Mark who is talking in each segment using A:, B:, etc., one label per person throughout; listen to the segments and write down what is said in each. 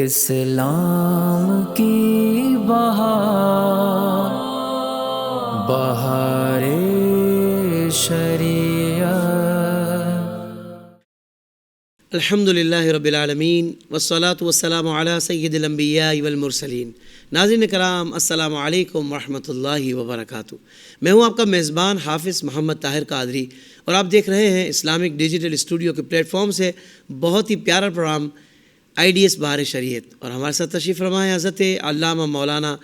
A: اسلام کی بہار بہار شریعت۔
B: الحمدللہ رب العالمین والصلاة والسلام علی سید الانبیاء والمرسلین۔ ناظرین کرام، السلام علیکم ورحمۃ اللہ وبرکاتہ۔ میں ہوں آپ کا میزبان حافظ محمد طاہر قادری، اور آپ دیکھ رہے ہیں اسلامک ڈیجیٹل اسٹوڈیو کے پلیٹ فارم سے بہت ہی پیارا پروگرام IDS بہار شریعت، اور ہمارے ساتھ تشریف فرما ہے حضرت علامہ مولانا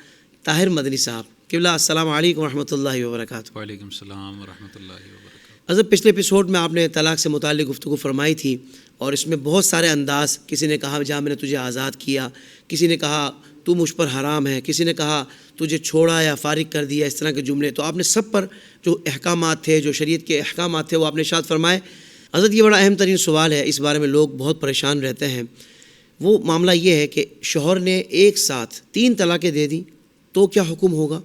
B: طاہر مدنی صاحب۔ قبلہ السلام علیکم ورحمۃ اللہ وبرکاتہ۔
C: وعلیکم السلام ورحمۃ اللہ وبرکاتہ۔
B: حضرت پچھلے ایپیسوڈ میں آپ نے طلاق سے متعلق گفتگو فرمائی تھی، اور اس میں بہت سارے انداز، کسی نے کہا جہاں میں نے تجھے آزاد کیا، کسی نے کہا تو مجھ پر حرام ہے، کسی نے کہا تجھے چھوڑا یا فارغ کر دیا، اس طرح کے جملے، تو آپ نے سب پر جو احکامات تھے، جو شریعت کے احکامات تھے، وہ آپ نے ارشاد فرمائے۔ حضرت یہ بڑا اہم ترین سوال ہے، اس بارے میں لوگ بہت پریشان رہتے ہیں۔ وہ معاملہ یہ ہے کہ شوہر نے ایک ساتھ 3 طلاقیں دے دیں تو کیا حکم ہوگا،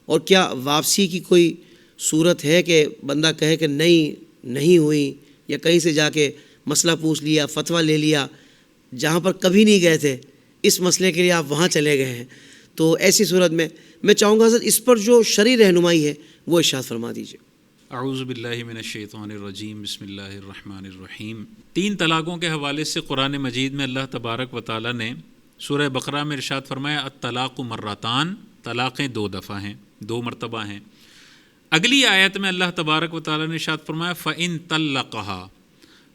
B: اور کیا واپسی کی کوئی صورت ہے کہ بندہ کہے کہ نہیں ہوئی، یا کہیں سے جا کے مسئلہ پوچھ لیا، فتویٰ لے لیا، جہاں پر کبھی نہیں گئے تھے، اس مسئلے کے لیے آپ وہاں چلے گئے ہیں، تو ایسی صورت میں چاہوں گا حضرت اس پر جو شرعی رہنمائی ہے وہ ارشاد فرما دیجیے۔
C: اعوذ باللہ من الشیطان الرجیم، بسم اللہ الرحمن الرحیم۔ 3 طلاقوں کے حوالے سے قرآن مجید میں اللہ تبارک و تعالیٰ نے سورہ بقرہ میں ارشاد فرمایا الطلاق مرتان، طلاقیں 2 دفعہ ہیں، 2 مرتبہ ہیں۔ اگلی آیت میں اللہ تبارک و تعالیٰ نے ارشاد فرمایا فَإِن طَلَّقَهَا،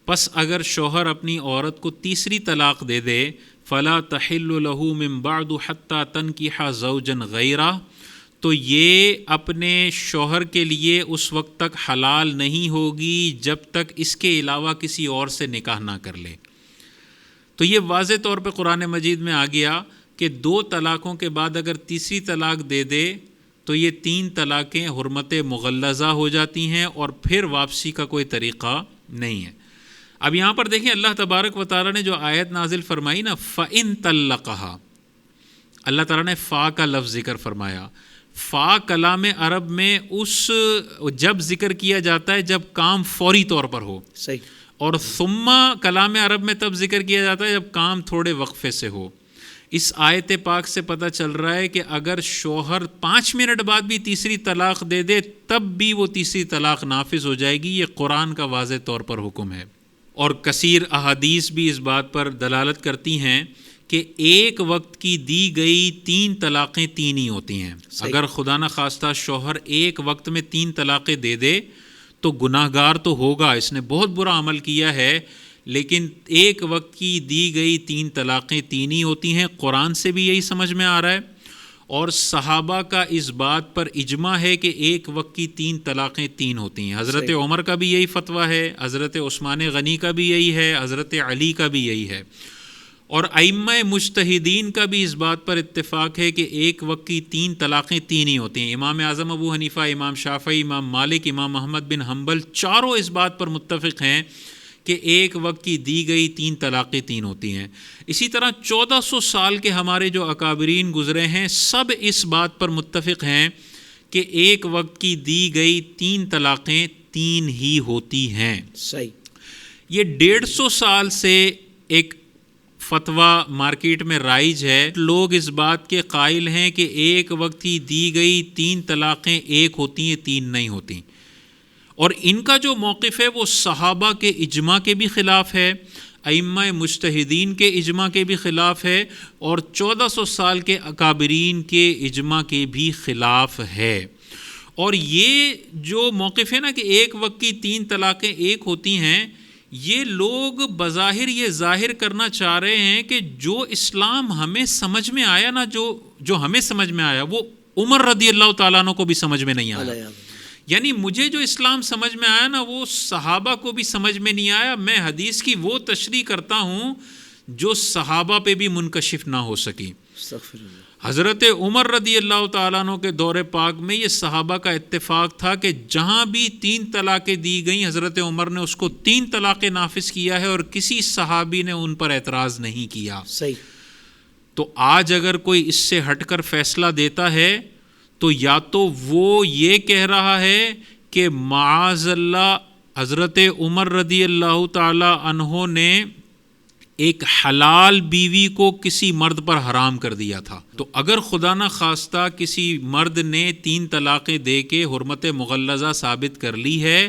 C: پس اگر شوہر اپنی عورت کو تیسری طلاق دے دے فَلَا تَحِلُّ لَهُ مِن بَعْدُ حَتَّى تَنْكِحَ زَوْجًا غَيْرَهُ، تو یہ اپنے شوہر کے لیے اس وقت تک حلال نہیں ہوگی جب تک اس کے علاوہ کسی اور سے نکاح نہ کر لے۔ تو یہ واضح طور پہ قرآن مجید میں آ گیا کہ 2 طلاقوں کے بعد اگر تیسری طلاق دے دے تو یہ 3 طلاقیں حرمت مغلظہ ہو جاتی ہیں، اور پھر واپسی کا کوئی طریقہ نہیں ہے۔ اب یہاں پر دیکھیں اللہ تبارک و تعالیٰ نے جو آیت نازل فرمائی نا فَإِن طَلَّقَهَا، اللہ تعالیٰ نے فا کا لفظ ذکر فرمایا۔ فا کلام عرب میں اس جب ذکر کیا جاتا ہے جب کام فوری طور پر ہو،
B: صحیح،
C: اور ثم کلام عرب میں تب ذکر کیا جاتا ہے جب کام تھوڑے وقفے سے ہو۔ اس آیت پاک سے پتہ چل رہا ہے کہ اگر شوہر 5 منٹ بعد بھی تیسری طلاق دے دے تب بھی وہ تیسری طلاق نافذ ہو جائے گی، یہ قرآن کا واضح طور پر حکم ہے، اور کثیر احادیث بھی اس بات پر دلالت کرتی ہیں کہ ایک وقت کی دی گئی 3 طلاقیں 3 ہی ہوتی ہیں۔ اگر خدا نخواستہ شوہر ایک وقت میں 3 طلاقیں دے دے تو گناہ گار تو ہوگا، اس نے بہت برا عمل کیا ہے، لیکن ایک وقت کی دی گئی 3 طلاقیں 3 ہی ہوتی ہیں۔ قرآن سے بھی یہی سمجھ میں آ رہا ہے، اور صحابہ کا اس بات پر اجماع ہے کہ ایک وقت کی 3 طلاقیں 3 ہوتی ہیں۔ حضرت عمر کا بھی یہی فتویٰ ہے، حضرت عثمان غنی کا بھی یہی ہے، حضرت علی کا بھی یہی ہے، اور ائمہ مجتہدین کا بھی اس بات پر اتفاق ہے کہ ایک وقت کی 3 طلاقیں 3 ہی ہوتی ہیں۔ امام اعظم ابو حنیفہ، امام شافعی، امام مالک، امام محمد بن حنبل چاروں اس بات پر متفق ہیں کہ ایک وقت کی دی گئی 3 طلاقیں 3 ہوتی ہیں۔ اسی طرح 1400 سال کے ہمارے جو اکابرین گزرے ہیں سب اس بات پر متفق ہیں کہ ایک وقت کی دی گئی 3 طلاقیں 3 ہی ہوتی ہیں۔
B: صحیح،
C: یہ 150 سال سے ایک فتویٰ مارکیٹ میں رائج ہے، لوگ اس بات کے قائل ہیں کہ ایک وقت کی دی گئی 3 طلاقیں 1 ہوتی ہیں، 3 نہیں ہوتی، اور ان کا جو موقف ہے وہ صحابہ کے اجماع کے بھی خلاف ہے، ائمہ مجتہدین کے اجماع کے بھی خلاف ہے، اور 1400 سال کے اکابرین کے اجماع کے بھی خلاف ہے۔ اور یہ جو موقف ہے نا کہ ایک وقت کی 3 طلاقیں 1 ہوتی ہیں، یہ لوگ بظاہر یہ ظاہر کرنا چاہ رہے ہیں کہ جو اسلام ہمیں سمجھ میں آیا نا، جو ہمیں سمجھ میں آیا وہ عمر رضی اللہ تعالیٰ عنہ کو بھی سمجھ میں نہیں آیا، یعنی مجھے جو اسلام سمجھ میں آیا نا وہ صحابہ کو بھی سمجھ میں نہیں آیا۔ میں حدیث کی وہ تشریح کرتا ہوں جو صحابہ پہ بھی منکشف نہ ہو سکی۔ حضرت عمر رضی اللہ تعالیٰ عنہ کے دور پاک میں یہ صحابہ کا اتفاق تھا کہ جہاں بھی 3 طلاقیں دی گئیں حضرت عمر نے اس کو 3 طلاقیں نافذ کیا ہے، اور کسی صحابی نے ان پر اعتراض نہیں کیا۔
B: صحیح،
C: تو آج اگر کوئی اس سے ہٹ کر فیصلہ دیتا ہے تو یا تو وہ یہ کہہ رہا ہے کہ معاذ اللہ حضرت عمر رضی اللہ تعالی عنہ نے ایک حلال بیوی کو کسی مرد پر حرام کر دیا تھا. تو اگر خدا نہ خواستہ کسی مرد نے 3 طلاقیں دے کے حرمت مغلظہ ثابت کر لی ہے،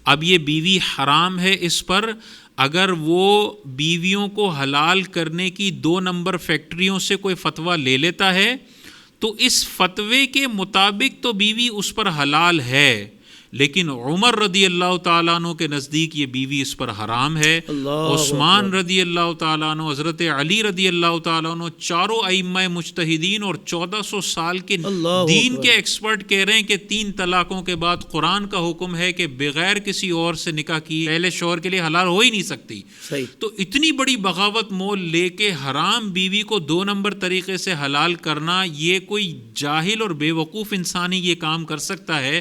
C: اب یہ بیوی حرام ہے اس پر. اگر وہ بیویوں کو حلال کرنے کی 2 نمبر فیکٹریوں سے کوئی فتویٰ لے لیتا ہے تو اس فتوے کے مطابق تو بیوی اس پر حلال ہے، لیکن عمر رضی اللہ تعالیٰ عنہ کے نزدیک یہ بیوی اس پر حرام ہے. عثمان رضی اللہ تعالیٰ عنہ، حضرت علی رضی اللہ تعالیٰ عنہ، چاروں ائمہ مجتہدین اور 1400 سال کے دین کے ایکسپرٹ کہہ رہے ہیں کہ 3 طلاقوں کے بعد قرآن کا حکم ہے کہ بغیر کسی اور سے نکاح کی پہلے شوہر کے لیے حلال ہو ہی نہیں سکتی. تو اتنی بڑی بغاوت مول لے کے حرام بیوی کو 2 نمبر طریقے سے حلال کرنا، یہ کوئی جاہل اور بے وقوف انسان ہی یہ کام کر سکتا ہے.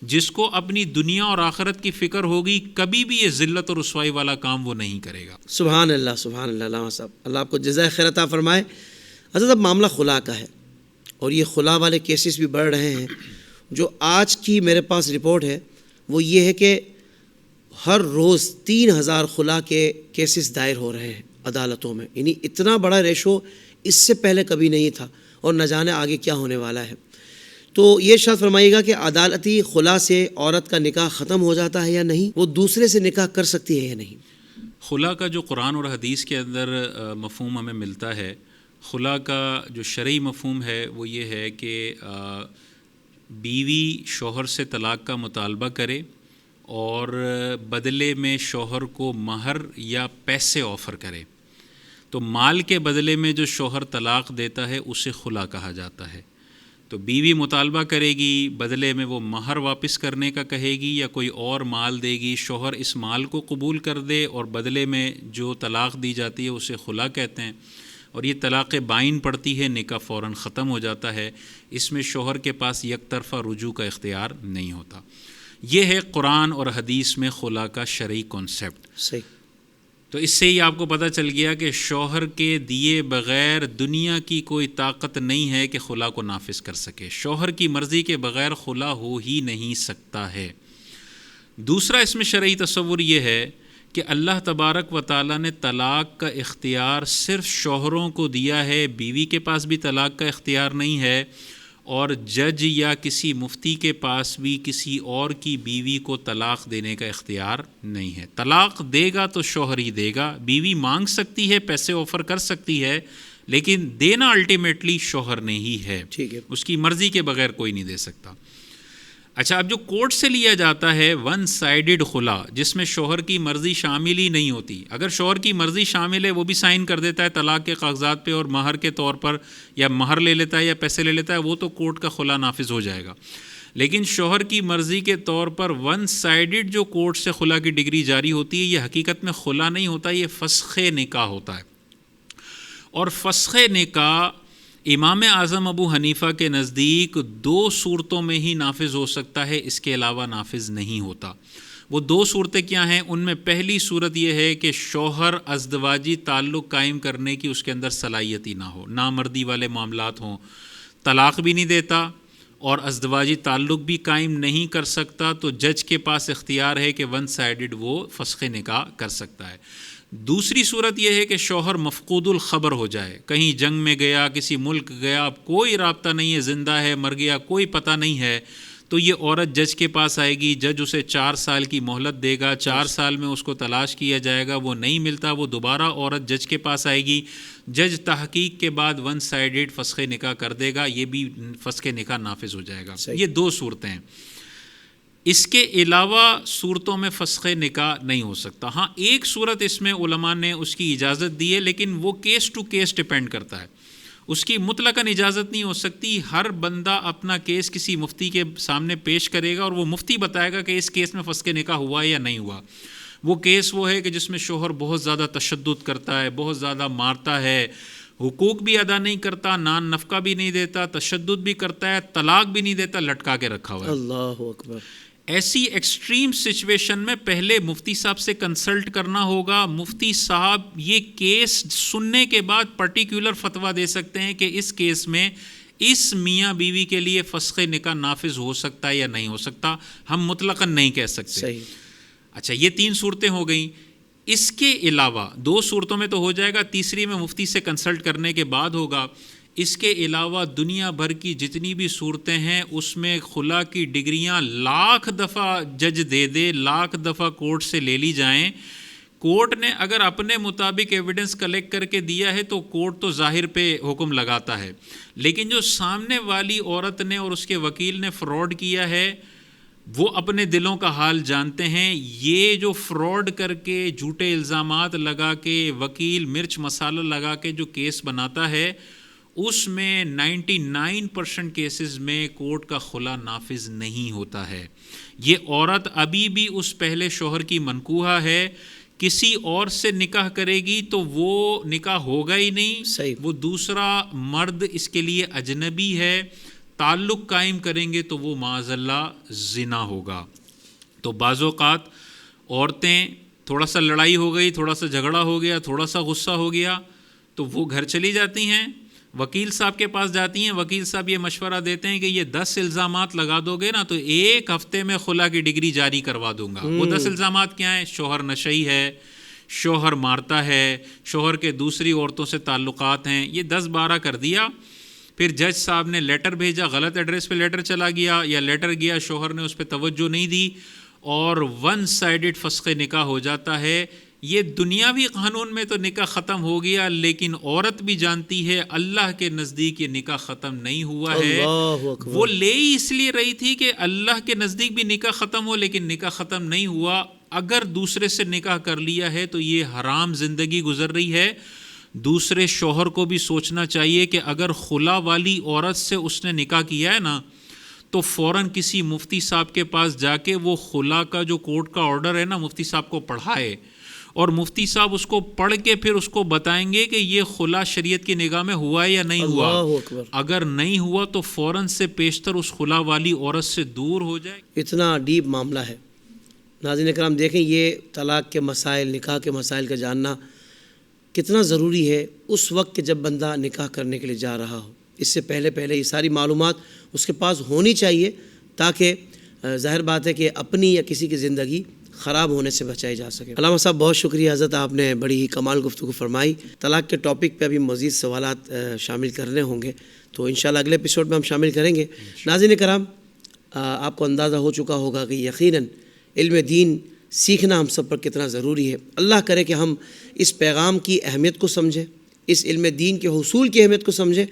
C: جس کو اپنی دنیا اور آخرت کی فکر ہوگی کبھی بھی یہ ذلت اور رسوائی والا کام وہ نہیں کرے گا.
B: سبحان اللہ، سبحان اللہ. علامہ صاحب اللہ آپ کو جزائے خیر عطا فرمائے. حضرت اب معاملہ خلا کا ہے اور یہ خلا والے کیسز بھی بڑھ رہے ہیں. جو آج کی میرے پاس رپورٹ ہے وہ یہ ہے کہ ہر روز 3000 خلا کے کیسز دائر ہو رہے ہیں عدالتوں میں. یعنی اتنا بڑا ریشو اس سے پہلے کبھی نہیں تھا اور نہ جانے آگے کیا ہونے والا ہے. تو یہ ارشاد فرمائیے گا کہ عدالتی خلا سے عورت کا نکاح ختم ہو جاتا ہے یا نہیں؟ وہ دوسرے سے نکاح کر سکتی ہے یا نہیں؟
C: خلا کا جو قرآن اور حدیث کے اندر مفہوم ہمیں ملتا ہے، خلا کا جو شرعی مفہوم ہے وہ یہ ہے کہ بیوی شوہر سے طلاق کا مطالبہ کرے اور بدلے میں شوہر کو مہر یا پیسے آفر کرے. تو مال کے بدلے میں جو شوہر طلاق دیتا ہے اسے خلا کہا جاتا ہے. تو بیوی مطالبہ کرے گی، بدلے میں وہ مہر واپس کرنے کا کہے گی یا کوئی اور مال دے گی، شوہر اس مال کو قبول کر دے اور بدلے میں جو طلاق دی جاتی ہے اسے خلا کہتے ہیں. اور یہ طلاق بائن پڑتی ہے، نکاح فوراً ختم ہو جاتا ہے. اس میں شوہر کے پاس یک طرفہ رجوع کا اختیار نہیں ہوتا. یہ ہے قرآن اور حدیث میں خلا کا شرعی کانسیپٹ.
B: صحیح.
C: تو اس سے ہی آپ کو پتہ چل گیا کہ شوہر کے دیے بغیر دنیا کی کوئی طاقت نہیں ہے کہ خلا کو نافذ کر سکے. شوہر کی مرضی کے بغیر خلا ہو ہی نہیں سکتا ہے. دوسرا اس میں شرعی تصور یہ ہے کہ اللہ تبارک و تعالیٰ نے طلاق کا اختیار صرف شوہروں کو دیا ہے، بیوی کے پاس بھی طلاق کا اختیار نہیں ہے، اور جج یا کسی مفتی کے پاس بھی کسی اور کی بیوی کو طلاق دینے کا اختیار نہیں ہے. طلاق دے گا تو شوہر ہی دے گا. بیوی مانگ سکتی ہے، پیسے آفر کر سکتی ہے، لیکن دینا الٹیمیٹلی شوہر نے ہی ہے.
B: ٹھیک ہے.
C: اس کی مرضی کے بغیر کوئی نہیں دے سکتا. اچھا، اب جو کورٹ سے لیا جاتا ہے ون سائیڈڈ خلا، جس میں شوہر کی مرضی شامل ہی نہیں ہوتی. اگر شوہر کی مرضی شامل ہے وہ بھی سائن کر دیتا ہے طلاق کے کاغذات پہ اور مہر کے طور پر یا مہر لے لیتا ہے یا پیسے لے لیتا ہے، وہ تو کورٹ کا خلا نافذ ہو جائے گا. لیکن شوہر کی مرضی کے طور پر ون سائیڈڈ جو کورٹ سے خلا کی ڈگری جاری ہوتی ہے، یہ حقیقت میں خلا نہیں ہوتا، یہ فسخ نکاح ہوتا ہے. اور فسخ نکاح امام اعظم ابو حنیفہ کے نزدیک 2 صورتوں میں ہی نافذ ہو سکتا ہے، اس کے علاوہ نافذ نہیں ہوتا. وہ 2 صورتیں کیا ہیں؟ ان میں پہلی صورت یہ ہے کہ شوہر ازدواجی تعلق قائم کرنے کی اس کے اندر صلاحیت ہی نہ ہو، نامردی والے معاملات ہوں، طلاق بھی نہیں دیتا اور ازدواجی تعلق بھی قائم نہیں کر سکتا، تو جج کے پاس اختیار ہے کہ ون سائیڈڈ وہ فسخ نکاح کر سکتا ہے. دوسری صورت یہ ہے کہ شوہر مفقود الخبر ہو جائے، کہیں جنگ میں گیا، کسی ملک گیا، کوئی رابطہ نہیں ہے، زندہ ہے مر گیا کوئی پتہ نہیں ہے، تو یہ عورت جج کے پاس آئے گی. جج اسے 4 سال کی مہلت دے گا. 4 سال میں اس کو تلاش کیا جائے گا، وہ نہیں ملتا، وہ دوبارہ عورت جج کے پاس آئے گی. جج تحقیق کے بعد ون سائیڈڈ فسخ نکاح کر دے گا، یہ بھی فسخ نکاح نافذ ہو جائے گا. یہ 2 صورتیں ہیں. اس کے علاوہ صورتوں میں فسخ نکاح نہیں ہو سکتا. ہاں، ایک صورت اس میں علماء نے اس کی اجازت دی ہے، لیکن وہ کیس ٹو کیس ڈیپینڈ کرتا ہے. اس کی مطلقاً اجازت نہیں ہو سکتی. ہر بندہ اپنا کیس کسی مفتی کے سامنے پیش کرے گا اور وہ مفتی بتائے گا کہ اس کیس میں فسخ نکاح ہوا یا نہیں ہوا. وہ کیس وہ ہے کہ جس میں شوہر بہت زیادہ تشدد کرتا ہے، بہت زیادہ مارتا ہے، حقوق بھی ادا نہیں کرتا، نان نفقہ بھی نہیں دیتا، تشدد بھی کرتا ہے، طلاق بھی نہیں دیتا، لٹکا کے رکھا ہوا ہے.
B: اللہ اکبر.
C: ایسی ایکسٹریم سچویشن میں پہلے مفتی صاحب سے کنسلٹ کرنا ہوگا. مفتی صاحب یہ کیس سننے کے بعد پرٹیکولر فتویٰ دے سکتے ہیں کہ اس کیس میں اس میاں بیوی کے لیے فسخ نکاح نافذ ہو سکتا ہے یا نہیں ہو سکتا. ہم مطلقاً نہیں کہہ سکتے.
B: صحیح.
C: اچھا، یہ 3 صورتیں ہو گئیں. اس کے علاوہ 2 صورتوں میں تو ہو جائے گا، تیسری میں مفتی سے کنسلٹ کرنے کے بعد ہوگا۔ اس کے علاوہ دنیا بھر کی جتنی بھی صورتیں ہیں اس میں خلا کی ڈگریاں لاکھ دفعہ جج دے دے، لاکھ دفعہ کورٹ سے لے لی جائیں، کورٹ نے اگر اپنے مطابق ایویڈنس کلیکٹ کر کے دیا ہے تو کورٹ تو ظاہر پہ حکم لگاتا ہے، لیکن جو سامنے والی عورت نے اور اس کے وکیل نے فراڈ کیا ہے وہ اپنے دلوں کا حال جانتے ہیں۔ یہ جو فراڈ کر کے جھوٹے الزامات لگا کے وکیل مرچ مسالہ لگا کے جو کیس بناتا ہے اس میں 99% کیسز میں کورٹ کا خلا نافذ نہیں ہوتا ہے۔ یہ عورت ابھی بھی اس پہلے شوہر کی منکوحہ ہے، کسی اور سے نکاح کرے گی تو وہ نکاح ہوگا ہی نہیں،
B: صحیح،
C: وہ دوسرا مرد اس کے لیے اجنبی ہے، تعلق قائم کریں گے تو وہ معاذ اللہ زنا ہوگا۔ تو بعض اوقات عورتیں تھوڑا سا لڑائی ہو گئی، تھوڑا سا جھگڑا ہو گیا، تھوڑا سا غصہ ہو گیا تو وہ گھر چلی جاتی ہیں، وکیل صاحب کے پاس جاتی ہیں، وکیل صاحب یہ مشورہ دیتے ہیں کہ یہ 10 الزامات لگا دو گے نا تو 1 ہفتے میں خلا کی ڈگری جاری کروا دوں گا۔ وہ 10 الزامات کیا ہیں؟ شوہر نشئی ہے، شوہر مارتا ہے، شوہر کے دوسری عورتوں سے تعلقات ہیں، یہ 10-12 کر دیا۔ پھر جج صاحب نے لیٹر بھیجا، غلط ایڈریس پہ لیٹر چلا گیا یا لیٹر گیا شوہر نے اس پہ توجہ نہیں دی اور 1 سائیڈڈ فسخ نکاح ہو جاتا ہے۔ یہ دنیاوی قانون میں تو نکاح ختم ہو گیا، لیکن عورت بھی جانتی ہے اللہ کے نزدیک یہ نکاح ختم نہیں ہوا ہے۔
B: اللہ اکبر۔
C: وہ لے ہی اس لیے رہی تھی کہ اللہ کے نزدیک بھی نکاح ختم ہو، لیکن نکاح ختم نہیں ہوا۔ اگر دوسرے سے نکاح کر لیا ہے تو یہ حرام زندگی گزر رہی ہے۔ دوسرے شوہر کو بھی سوچنا چاہیے کہ اگر خلا والی عورت سے اس نے نکاح کیا ہے نا تو فوراً کسی مفتی صاحب کے پاس جا کے وہ خلا کا جو کورٹ کا آرڈر ہے نا مفتی صاحب کو پڑھائے، اور مفتی صاحب اس کو پڑھ کے پھر اس کو بتائیں گے کہ یہ خلا شریعت کی نگاہ میں ہوا ہے یا نہیں ہوا۔
B: اللہ اکبر۔
C: اگر نہیں ہوا تو فوراً سے پیشتر اس خلا والی عورت سے دور ہو جائے۔
B: اتنا ڈیپ معاملہ ہے۔ ناظرین کرام دیکھیں یہ طلاق کے مسائل، نکاح کے مسائل کا جاننا کتنا ضروری ہے اس وقت کہ جب بندہ نکاح کرنے کے لیے جا رہا ہو۔ اس سے پہلے یہ ساری معلومات اس کے پاس ہونی چاہیے تاکہ ظاہر بات ہے کہ اپنی یا کسی کی زندگی خراب ہونے سے بچائی جا سکے۔ علامہ صاحب بہت شکریہ حضرت، آپ نے بڑی ہی کمال گفتگو فرمائی۔ طلاق کے ٹاپک پہ ابھی مزید سوالات شامل کرنے ہوں گے تو انشاءاللہ اگلے ایپیسوڈ میں ہم شامل کریں گے۔ ناظرین کرام آپ کو اندازہ ہو چکا ہوگا کہ یقیناً علم دین سیکھنا ہم سب پر کتنا ضروری ہے۔ اللہ کرے کہ ہم اس پیغام کی اہمیت کو سمجھیں، اس علم دین کے حصول کی اہمیت کو سمجھیں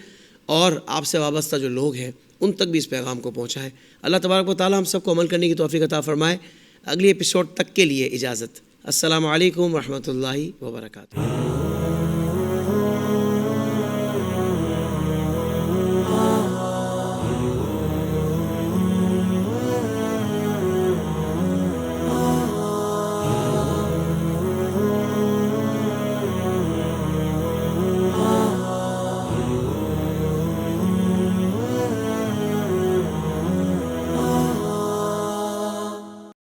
B: اور آپ سے وابستہ جو لوگ ہیں ان تک بھی اس پیغام کو پہنچائیں۔ اللہ تبارک و تعالی ہم سب کو عمل کرنے کی توفیق عطا فرمائے۔ اگلی ایپیسوڈ تک کے لیے اجازت۔ السلام علیکم ورحمۃ اللہ وبرکاتہ۔